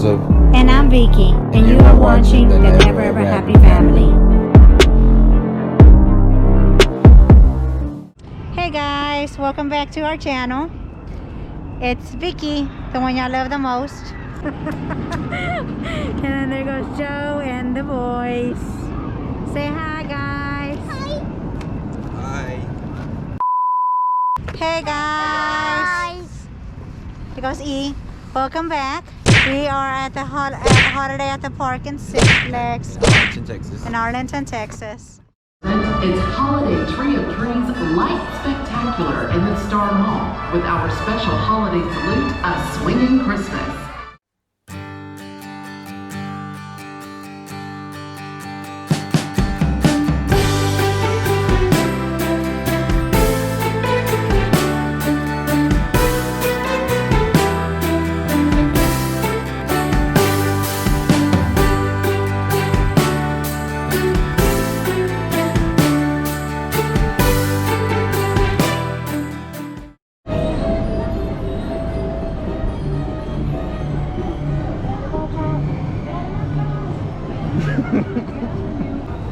Joseph. And I'm Vicky, and you are watching the Never Ever Happy Family. Hey guys, welcome back to our channel. It's Vicky, the one y'all love the most. And then there goes Joe and the boys. Say hi guys. Hi. Hey guys. Here goes E. Welcome back. We are at the holiday at the park in Six Flags Arlington, Texas. in Arlington, Texas. It's Holiday Tree of Trees Light Spectacular in the Star Mall with our special holiday salute, A Swinging Christmas.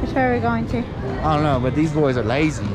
Which way are we going to? I don't know, but these boys are lazy.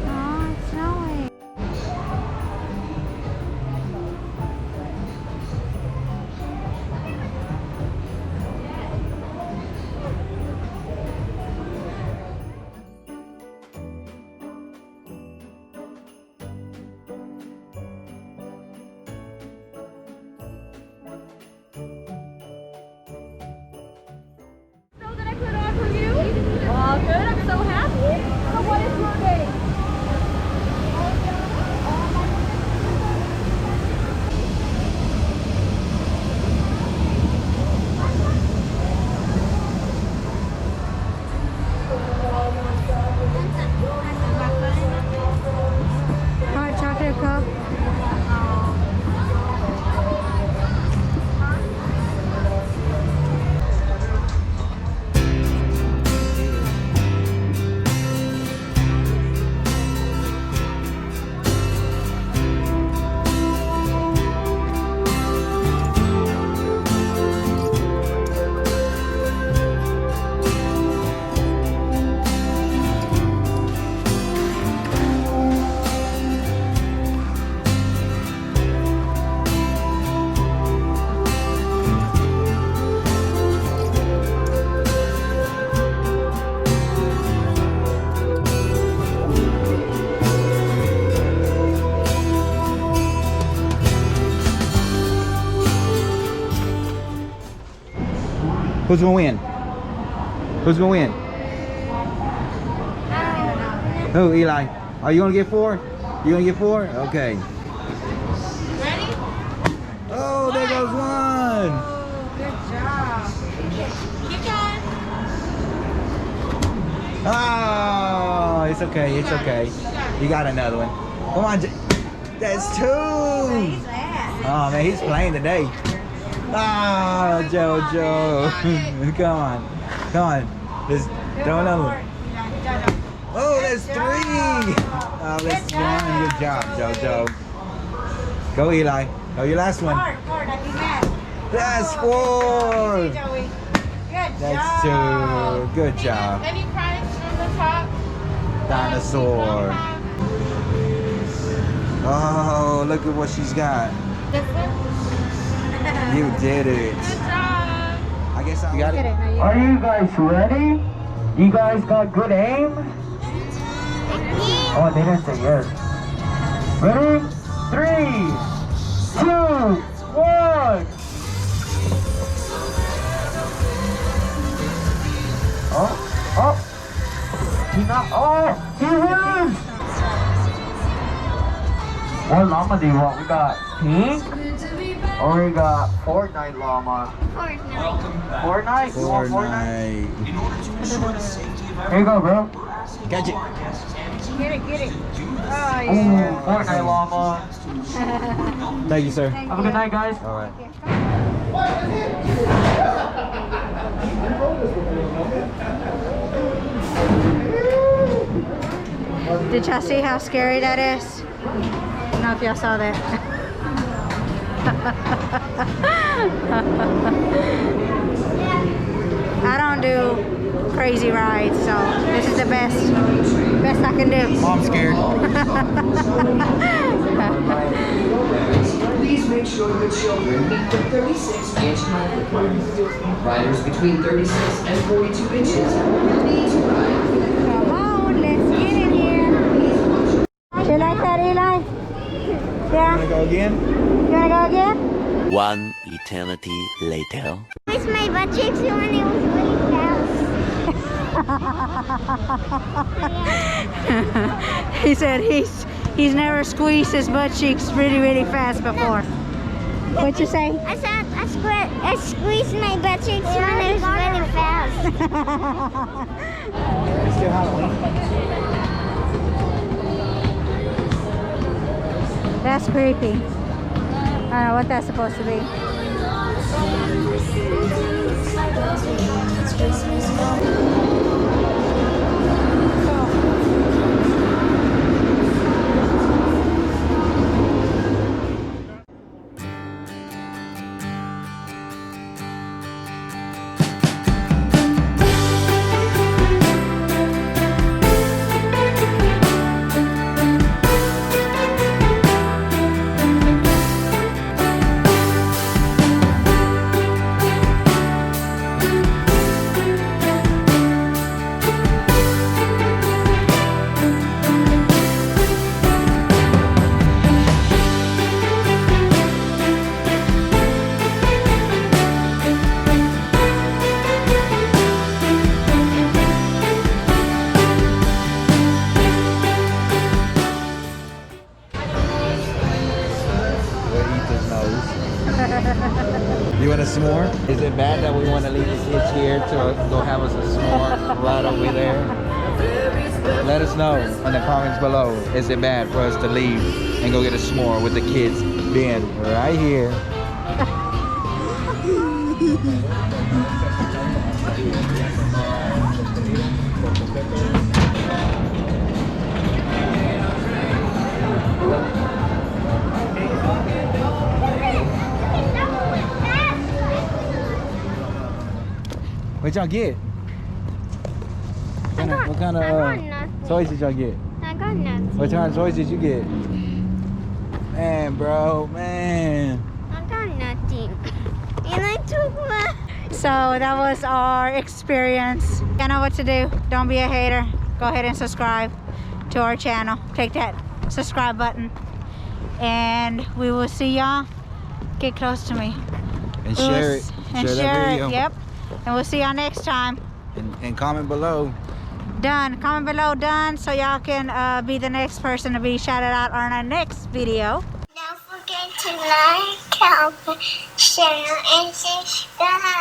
Oh, it's snowing. That I put on for you? Oh, good. I'm so happy. So what is your name? Hot chocolate cup. Who's gonna win? Who's gonna win? Who, Eli? Are you gonna get 4? You gonna get 4? Okay. Ready? Oh, there goes one. Good job. Keep going. Oh, it's okay. It's okay. You got another one. Come on, that's 2. He's last. Oh man, he's playing today. Oh, Jojo. Come on. Come on. Let's throw another one. Oh, that's 3. Oh, that's 1. Good job, Jojo. Go, Eli. Oh, your last one. Card, I think that. That's 4. Joey. Good That's job. 2. Good job. Any prize on the top? Dinosaur. Oh, look at what she's got. This one? You did it. Good job. I guess you got Get it. it. Now you Are you guys ready? You guys got good aim? Oh, they didn't say yes. Ready? 3, 2, 1. Oh. He not. Oh, he wins. What llama do you want? We got pink, or we got Fortnite llama. Fortnite? You want Fortnite? Here you go, bro. Catch it. get it. Oh, Ooh, yeah. Fortnite llama. Thank you, sir. Have a good night, guys. All right. Did y'all see how scary that is? I don't know if y'all saw that. I don't do crazy rides, so this is the best I can do. Mom's scared. Please make sure your children meet the 36-inch height requirement. Riders between 36 and 42 inches will need to ride. Come on, let's get in here. You like that, Eli? Yeah? Wanna go again? You wanna go again? One eternity later. It's my butt cheeks when it was really fast. He said he's never squeezed his butt cheeks really fast before. What'd you say? I said I squeezed my butt cheeks when it was really fast. It's still Halloween. That's creepy. I don't know what that's supposed to be. You want a s'more? Is it bad that we want to leave the kids here to go have us a s'more right over there? Let us know in the comments below. Is it bad for us to leave and go get a s'more with the kids being right here? What y'all get? What kind of toys did y'all get? I got nothing. What kind of toys did you get? Man, bro, man. I got nothing. And I took my... So that was our experience. You know what to do. Don't be a hater. Go ahead and subscribe to our channel. Click that subscribe button. And we will see y'all. Get close to me. And share it. And share that share video. it. Yep. And we'll see y'all next time. And comment below. done. Comment below done so y'all can be the next person to be shouted out on our next video. Don't forget to like, comment, share, and subscribe.